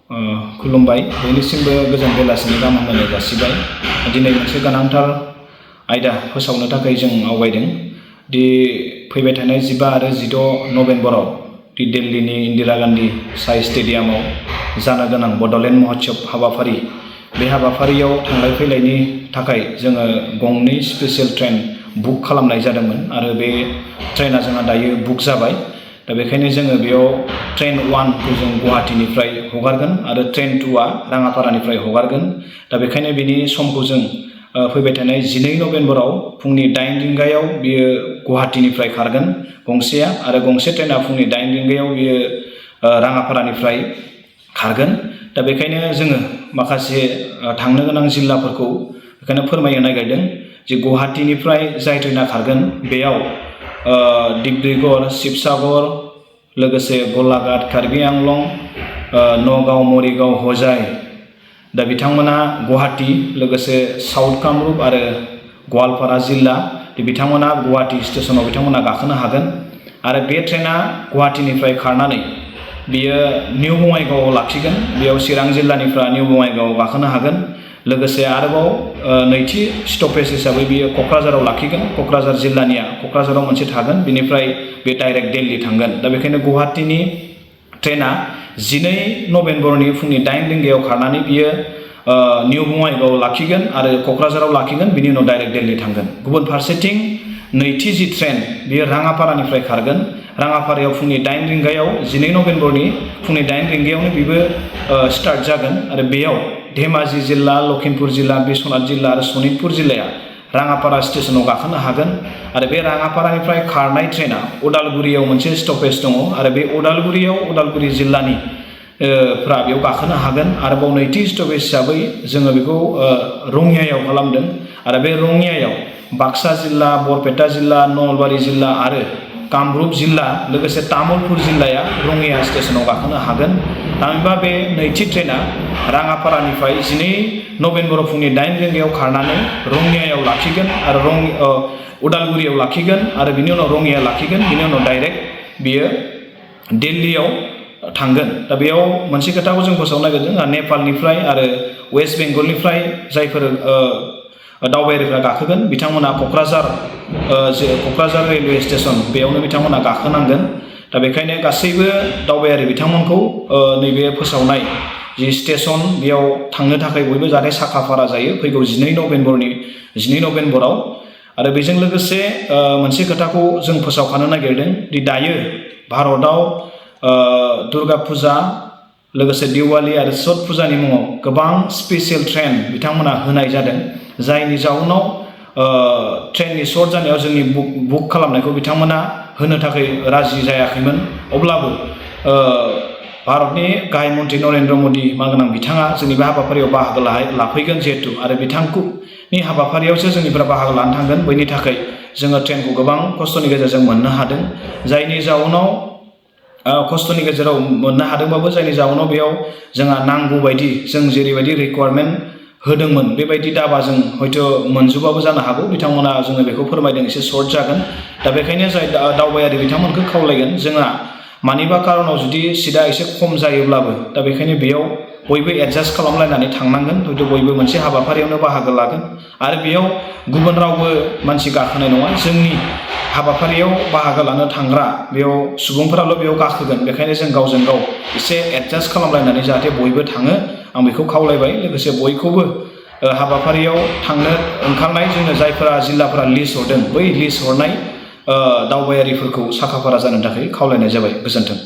खुलुमबाय बयनिसिमबो गोजोन बेलासिनि गाहाम हामलायनाय जासिबाय। दिनै मोनसे गोनांथार आयदा फोसावनो थाखाय जों आवगायदों दि फैबाय थानाय 15 आरो 16 नभेम्बराव दि दिल्लीनि इन्दिरा गान्धी साइ स्टेडियामाव जानो गोनां बड'लेण्ड महोत्सव हाबाफारि बे हाबाफारियाव थांलाय फैलायनि थाखाय जोङो गंनै स्पेशेल ट्रेन बुक खालामनाय जादोंमोन आरो बे ट्रेना जोंहा दायो बुक जाबाय। दा बेखायनो जोङो बेयाव ट्रेन 1 खौ जों गुवाहाटीनिफ्राय हगारगोन आरो ट्रेन 2 आ राङापारानिफ्राय हगारगोन। दा बेखायनो बिनि समखौ जों फैबाय थानाय 12 नभेम्बराव फुंनि 8 रिंगायाव बियो गुवाहाटीनिफ्राय खारगोन गंसेया आरो गंसे ट्रेना फुंनि 8 रिंगायाव बियो राङापारानिफ्राय खारगोन। दा बेखायनो जोङो माखासे थांनो गोनां जिल्लाफोरखौ बेखायनो फोरमायनो नागिरदों जे गुवाहाटीनिफ्राय जाय ट्रेना खारगोन बेयाव डिब्रुगड़, शिबसागर, लोगोसे गलाघाट, कार्बि आंलं, नगाव, मरिगाव, हजाय दा बिथांमोना गुवाहाटी लोगोसे साउथ कामरुप आरो गवालपारा जिल्ला बिथांमोना गुवाहाटी स्टेशनाव बिथांमोना गाखोनो हागोन। आरो बे ट्रेना गुवाहाटीनिफ्राय खारनानै बियो निउ बङाइगावआव लाखिगोन। बेयाव चिरां जिल्लानिफ्राय निउ बङाइगावआव गाखोनो हागोन। लोगोसे आरोबाव नैथि स्टपेज हिसाबै बियो क'क्राझाराव लाखिगोन। क'क्राझार जिल्लानिया क'क्राझाराव मोनसे थागोन, बिनिफ्राय बे डाइरेक्ट दिल्ली थांगोन। दा बेखायनो गुवाहाटीनि ट्रेना 12 नभेम्बरनि फुंनि 8 रिंगायाव खारनानै बियो निउ बङाइगावआव लाखिगोन आरो क'क्राझाराव लाखिगोन, बिनि उनाव डाइरेक्ट दिल्ली थांगोन। गुबुन फारसेथिं नैथि जि ट्रेन बियो राङापारानिफ्राय खारगोन। राङापारायाव फुंनि 8 रिंगायाव 12 नभेम्बरनि फुंनि 8 रिंगायावनो बेबो स्टार्ट जागोन आरो बेयाव धेमाजि जिल्ला, लखिमपुर जिल्ला, बिश्वनाथ जिल्ला आरो सनितपुर जिल्लाया राङापारा स्टेशनाव गाखोनो हागोन। आरो बे राङापारानिफ्राय खारनाय ट्रेना उदालगुरियाव मोनसे स्टपेज दङ आरो बे उदालगुरि जिल्लानि फ्रा बेयाव गाखोनो हागोन। आरोबाव नैथि स्टपेज हिसाबै जोङो बेखौ रङियायाव खालामदों आरो बे रङियायाव बाक्सा जिल्ला, बरपेटा जिल्ला, नलबारि जिल्ला आरो कामरुप जिल्ला लोगोसे तामुलपुर जिल्लाया रङिया स्टेशनाव गाखोनो हागोन। थामहिनबा बे नैथि ट्रेना राङापारानिफ्राय 12 नभेम्बराव फुंनि 8 रिंगायाव खारनानै रङियायाव लाखिगोन आरो उदालगुरियाव लाखिगोन आरो बिनि उनाव रङिया लाखिगोन, बिनि उनाव डाइरेक्ट बियो दिल्लीयाव थांगोन। दा बेयाव मोनसे खोथाखौ जों फोसावनो नागिरदों, नेपालनिफ्राय आरो वेस्ट बेंगलनिफ्राय जायफोर दावबायारिफ्रा गाखोगोन बिथांमोना क'क्राझार रेलवे स्टेशन बेयावनो बिथांमोना गाखोनांगोन। दा बेखायनो गासैबो दावबायारि बिथांमोनखौ नैबे फोसावनाय जि स्टेशन बेयाव थांनो थाखाय बयबो जाहाथे साखाफारा जायो फैगौ 12 नभेम्बराव। आरो बेजों लोगोसे मोनसे खोथाखौ जों फोसावखानो नागिरदों दि दायो भारतआव दुर्गा फुजा लोगोसे दिवाली आरो छठ फुजानि मुङाव गोबां स्पेशेल ट्रेन बिथांमोना होनाय जादों, जायनि जाउनाव ट्रेननि सर्ट जानायाव जोंनि बुक खालामनायखौ बिथांमोना होनो थाखाय राजि जायाखैमोन। अब्लाबो भारतनि गाहाय मन्त्रि नरेन्द्र मदि मानगोनां बिथाङा जोंनि बे हाबाफारियाव बाहागो लाफैगोन जिहेतु आरो बिथांनि हाबाफारियावसो जोंनिफ्रा बाहागो लानो थांगोन, बैनि थाखाय जोङो ट्रेनखौ गोबां खस्थ'नि गेजेरजों मोननो हादों। जायनि जाउनाव खस्थ'नि गेजेराव मोननो हादोंबाबो जायनि जाउनाव बेयाव जोंहा नांगौ बायदि जों जेरैबायदि रिक्वायारमेन्ट होदोंमोन बेबायदि दाबा जों हयथ' मोनजोबाबो जानो हागौ। बिथांमोना जोङो बेखौ फोरमायदों एसे सर्ट जागोन। दा बेखायनो जाय दावबायारि बिथांमोनखौ खावलायगोन, जोंहा मानिबा खारनाव जुदि सिटआ एसे खम जायोब्लाबो दा बेखायनो बेयाव बयबो एडजास्ट खालामलायनानै थांनांगोन। हयथ' बयबो मोनसे हाबाफारियावनो बाहागो लागोन आरो बेयाव गुबुन रावबो मानसि गाखोनाय नङा। जोंनि हाबाफारियाव बाहागो लानो थांग्रा बेयाव सुबुंफोराल' बेयाव गाखोगोन। बेखायनो जों गावजों गाव एसे एडजास्ट खालामलायनानै जाहाथे बयबो थाङो, आं बेखौ खावलायबाय। लोगोसे बयखौबो हाबाफारियाव थांनो ओंखारनाय जोङो जायफोरा जिल्लाफोरा लिस्ट हरदों बै लिस्ट हरनाय दावबायारिफोरखौ साखाफारा जानो थाखाय खावलायनाय जाबाय। गोजोन्थों।